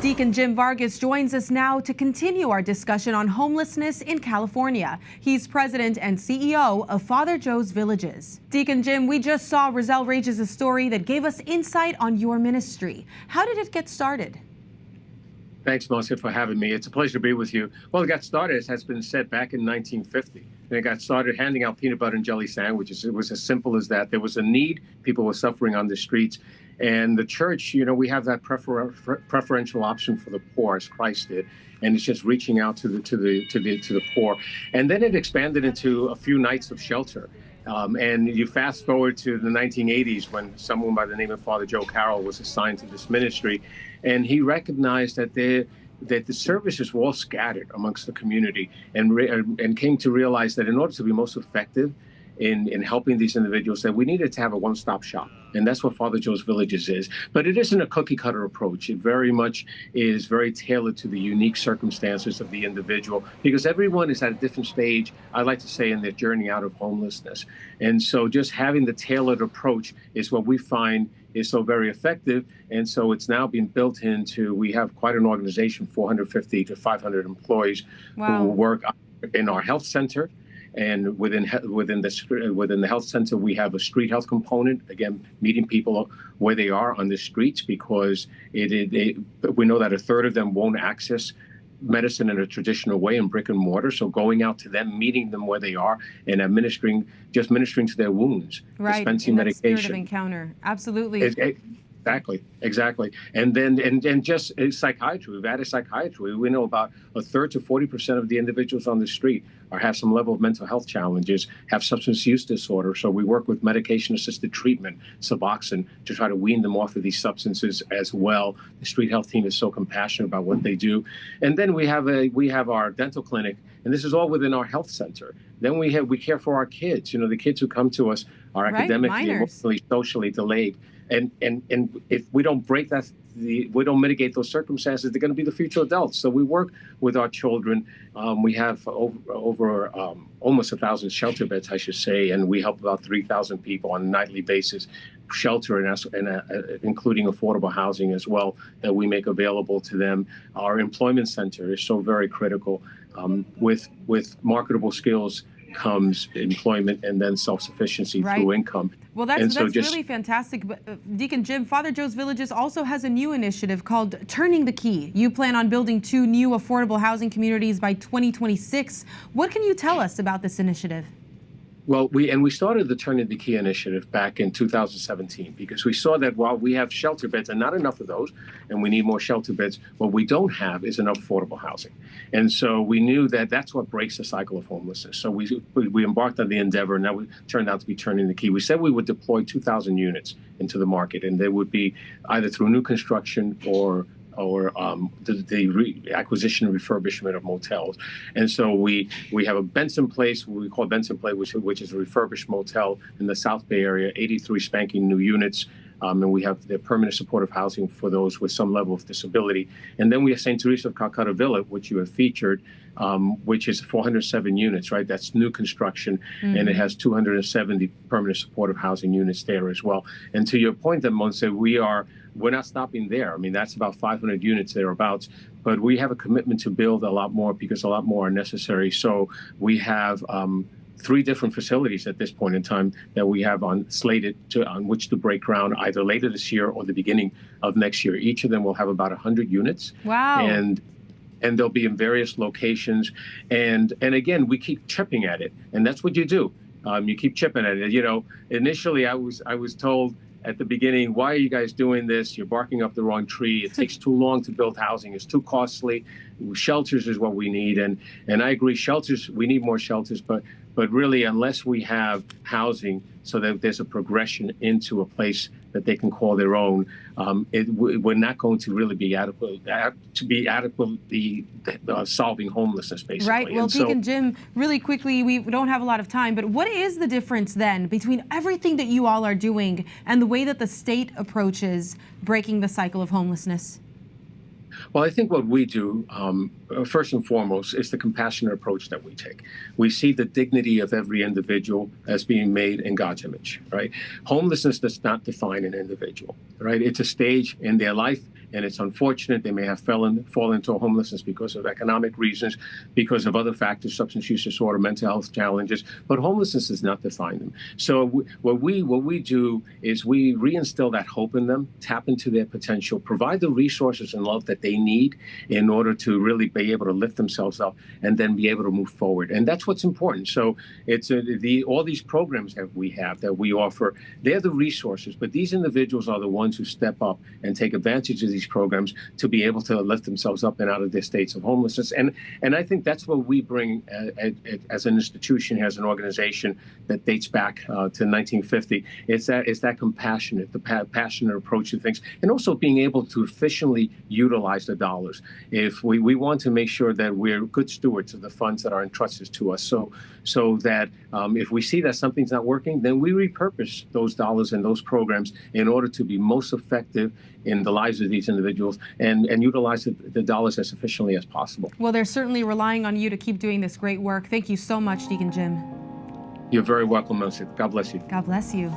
Deacon Jim Vargas joins us now to continue our discussion on homelessness in California. He's president and CEO of Father Joe's Villages. Deacon Jim, we just saw Roselle Rages' story that gave us insight on your ministry. How did it get started? Thanks, Montse, for having me. It's a pleasure to be with you. Well, it got started, as has been said, back in 1950. And it got started handing out peanut butter and jelly sandwiches. It was as simple as that. There was a need. People were suffering on the streets. And the church, you know, we have that preferential option for the poor, as Christ did, and it's just reaching out to the poor. And then it expanded into a few nights of shelter. And you fast forward to the 1980s when someone by the name of Father Joe Carroll was assigned to this ministry, and he recognized that the services were all scattered amongst the community, and came to realize that in order to be most effective in helping these individuals, that we needed to have a one-stop shop. And that's what Father Joe's Villages is. But it isn't a cookie-cutter approach. It very much is very tailored to the unique circumstances of the individual, because everyone is at a different stage, I like to say, in their journey out of homelessness. And so just having the tailored approach is what we find is so very effective. And so it's now been built into, we have quite an organization, 450 to 500 employees. Wow. Who work in our health center. And within the health center, we have a street health component, again, meeting people where they are on the streets, because we know that a third of them won't access medicine in a traditional way in brick and mortar. So going out to them, meeting them where they are, and ministering to their wounds, right, dispensing medication. That spirit of encounter. Absolutely. Exactly. And just psychiatry. We've added psychiatry. We know about a third to 40% of the individuals on the street have some level of mental health challenges, have substance use disorder. So we work with medication-assisted treatment, Suboxone, to try to wean them off of these substances as well. The street health team is so compassionate about what they do. And then we have our dental clinic, and this is all within our health center. Then we care for our kids. You know, the kids who come to us are academically, emotionally, socially delayed. And if we don't break that, we don't mitigate those circumstances, they're going to be the future adults. So we work with our children. We have over almost 1,000 shelter beds, I should say, and we help about 3,000 people on a nightly basis, shelter and including affordable housing as well, that we make available to them. Our employment center is so very critical. With marketable skills comes employment and then self-sufficiency through income. Well, that's really fantastic. But Deacon Jim, Father Joe's Villages also has a new initiative called Turning the Key. You plan on building 2 new affordable housing communities by 2026. What can you tell us about this initiative? Well, we started the Turning the Key initiative back in 2017 because we saw that while we have shelter beds, and not enough of those, and we need more shelter beds, what we don't have is enough affordable housing. And so we knew that that's what breaks the cycle of homelessness. So we embarked on the endeavor, and that turned out to be Turning the Key. We said we would deploy 2,000 units into the market, and they would be either through new construction or the acquisition and refurbishment of motels. And so we have a Benson Place, what we call Benson Place, which is a refurbished motel in the South Bay area, 83 spanking new units. And we have the permanent supportive housing for those with some level of disability. And then we have St. Teresa of Calcutta Villa, which you have featured, which is 407 units, right? That's new construction, and it has 270 permanent supportive housing units there as well. And to your point, then, Montse, we're not stopping there. I mean, that's about 500 units thereabouts, but we have a commitment to build a lot more because a lot more are necessary. So we have 3 different facilities at this point in time that we have on which to break ground either later this year or the beginning of next year. Each of them will have about 100 units. Wow. And they'll be in various locations. And again, we keep chipping at it. And that's what you do. You keep chipping at it. You know, initially I was told at the beginning, why are you guys doing this? You're barking up the wrong tree. It takes too long to build housing. It's too costly. Shelters is what we need. And I agree, shelters, we need more shelters, but really, unless we have housing so that there's a progression into a place that they can call their own, we're not going to really be adequately solving homelessness, basically. Right. Well, Deacon Jim, really quickly, we don't have a lot of time, but what is the difference then between everything that you all are doing and the way that the state approaches breaking the cycle of homelessness? Well, I think what we do, first and foremost, is the compassionate approach that we take. We see the dignity of every individual as being made in God's image, right? Homelessness does not define an individual, right? It's a stage in their life, and it's unfortunate. They may have fallen into homelessness because of economic reasons, because of other factors, substance use disorder, mental health challenges. But homelessness does not define them. So what we do is we reinstill that hope in them, tap into their potential, provide the resources and love that they need in order to really be able to lift themselves up and then be able to move forward. And that's what's important. So it's all these programs that we offer, they're the resources, but these individuals are the ones who step up and take advantage of these programs to be able to lift themselves up and out of their states of homelessness. And I think that's what we bring as an institution, as an organization that dates back to 1950. It's that compassionate, passionate approach to things, and also being able to efficiently utilize the dollars. If we want to make sure that we're good stewards of the funds that are entrusted to us, so that if we see that something's not working, then we repurpose those dollars and those programs in order to be most effective in the lives of these individuals and utilize the dollars as efficiently as possible. Well, they're certainly relying on you to keep doing this great work. Thank you so much, Deacon Jim. You're very welcome, Montse. God bless you. God bless you.